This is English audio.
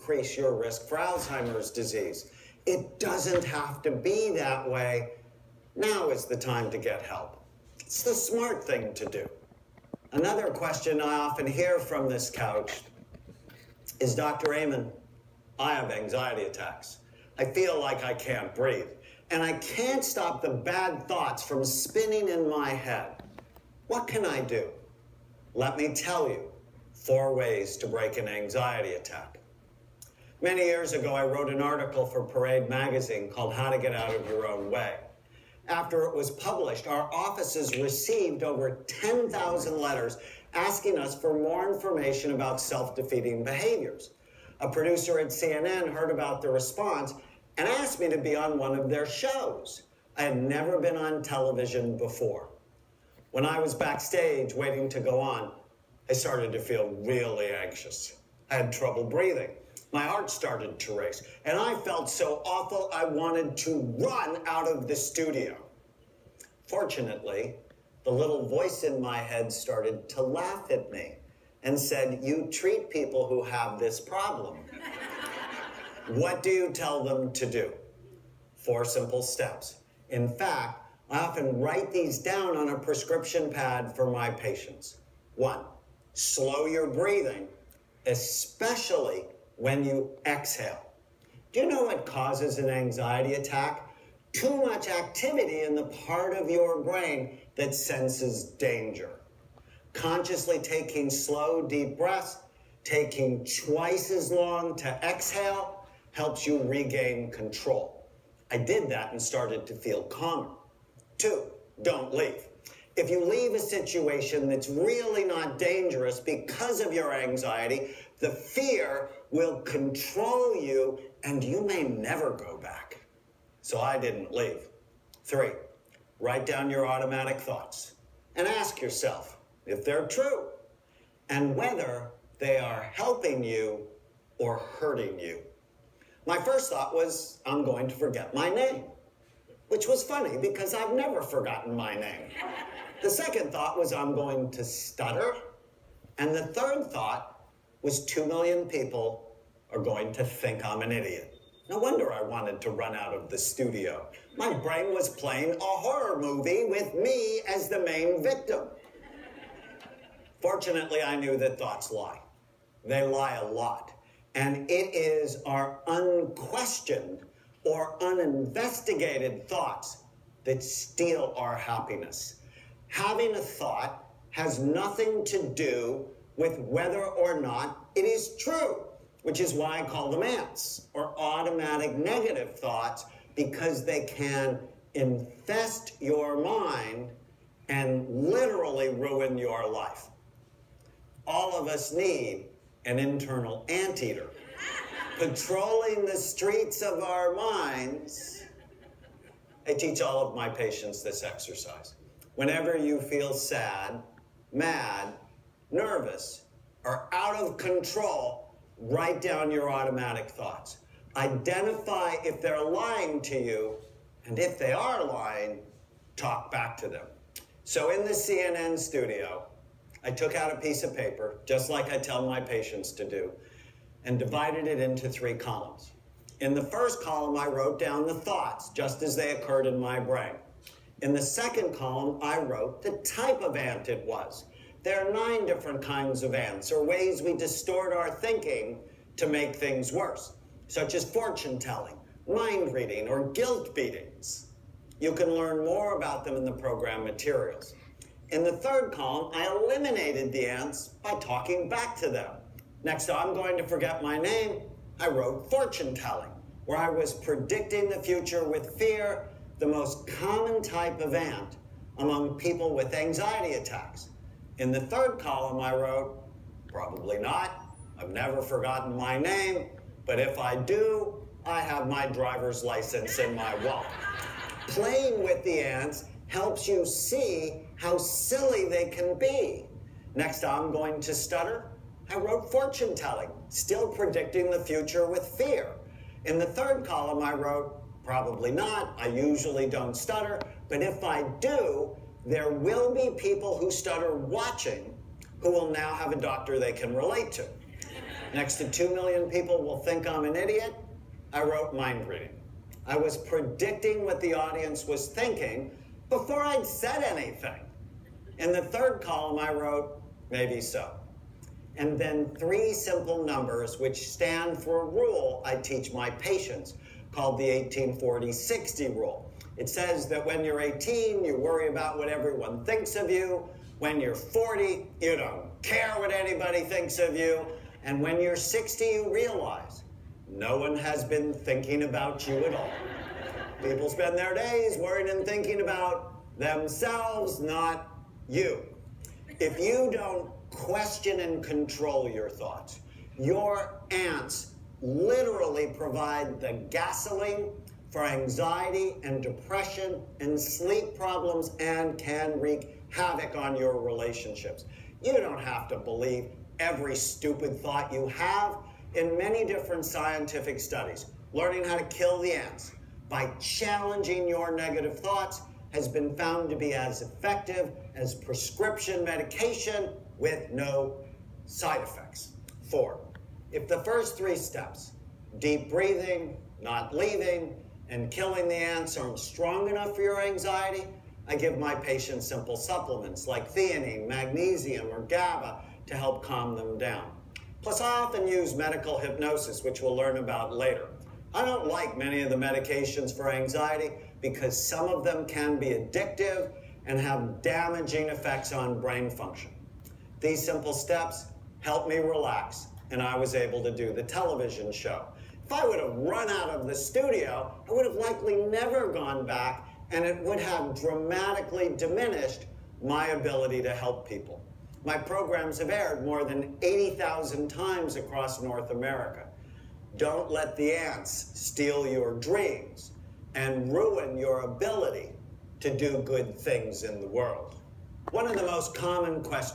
increase your risk for Alzheimer's disease. It doesn't have to be that way. Now is the time to get help. It's the smart thing to do. Another question I often hear from this couch is, Dr. Amen, I have anxiety attacks. I feel like I can't breathe, and I can't stop the bad thoughts from spinning in my head. What can I do? Let me tell you 4 ways to break an anxiety attack. Many years ago, I wrote an article for Parade magazine called How to Get Out of Your Own Way. After it was published, our offices received over 10,000 letters asking us for more information about self-defeating behaviors. A producer at CNN heard about the response and asked me to be on one of their shows. I had never been on television before. When I was backstage waiting to go on, I started to feel really anxious. I had trouble breathing. My heart started to race, and I felt so awful I wanted to run out of the studio. Fortunately, the little voice in my head started to laugh at me and said, "You treat people who have this problem. What do you tell them to do?" 4 simple steps. In fact, I often write these down on a prescription pad for my patients. 1, slow your breathing, especially when you exhale. Do you know what causes an anxiety attack? Too much activity in the part of your brain that senses danger. Consciously taking slow, deep breaths, taking twice as long to exhale, helps you regain control. I did that and started to feel calmer. 2, don't leave. If you leave a situation that's really not dangerous because of your anxiety, the fear will control you and you may never go back. So I didn't leave. 3, write down your automatic thoughts and ask yourself if they're true and whether they are helping you or hurting you. My first thought was, I'm going to forget my name, which was funny because I've never forgotten my name. The second thought was, I'm going to stutter. And the third thought was 2 million people are going to think I'm an idiot. No wonder I wanted to run out of the studio. My brain was playing a horror movie with me as the main victim. Fortunately, I knew that thoughts lie. They lie a lot. And it is our unquestioned or uninvestigated thoughts that steal our happiness. Having a thought has nothing to do with whether or not it is true, which is why I call them ants, or automatic negative thoughts, because they can infest your mind and literally ruin your life. All of us need an internal anteater, patrolling the streets of our minds. I teach all of my patients this exercise. Whenever you feel sad, mad, nervous, or out of control, write down your automatic thoughts. Identify if they're lying to you, and if they are lying, talk back to them. So in the CNN studio, I took out a piece of paper, just like I tell my patients to do, and divided it into 3 columns. In the first column, I wrote down the thoughts, just as they occurred in my brain. In the second column, I wrote the type of ant it was. There are 9 different kinds of ants, or ways we distort our thinking to make things worse, such as fortune telling, mind reading, or guilt beatings. You can learn more about them in the program materials. In the third column, I eliminated the ants by talking back to them. Next, I'm going to forget my name. I wrote fortune telling, where I was predicting the future with fear, the most common type of ant among people with anxiety attacks. In the third column, I wrote, probably not. I've never forgotten my name, but if I do, I have my driver's license in my wallet. Playing with the ants helps you see how silly they can be. Next, I'm going to stutter. I wrote fortune telling, still predicting the future with fear. In the third column, I wrote, probably not. I usually don't stutter, but if I do, there will be people who stutter watching who will now have a doctor they can relate to. Next to 2 million people will think I'm an idiot, I wrote mind reading. I was predicting what the audience was thinking before I'd said anything. In the third column, I wrote, maybe so. And then 3 simple numbers which stand for a rule I teach my patients called the 18-40-60 rule. It says that when you're 18, you worry about what everyone thinks of you. When you're 40, you don't care what anybody thinks of you. And when you're 60, you realize no one has been thinking about you at all. People spend their days worrying and thinking about themselves, not you. If you don't question and control your thoughts, your ants literally provide the gasoline for anxiety and depression and sleep problems and can wreak havoc on your relationships. You don't have to believe every stupid thought you have. In many different scientific studies, learning how to kill the ants by challenging your negative thoughts has been found to be as effective as prescription medication with no side effects. 4, if the first 3 steps, deep breathing, not leaving, and killing the ants aren't strong enough for your anxiety, I give my patients simple supplements like theanine, magnesium, or GABA to help calm them down. Plus, I often use medical hypnosis, which we'll learn about later. I don't like many of the medications for anxiety because some of them can be addictive and have damaging effects on brain function. These simple steps helped me relax, and I was able to do the television show. If I would have run out of the studio, I would have likely never gone back, and it would have dramatically diminished my ability to help people. My programs have aired more than 80,000 times across North America. Don't let the ants steal your dreams and ruin your ability to do good things in the world. One of the most common questions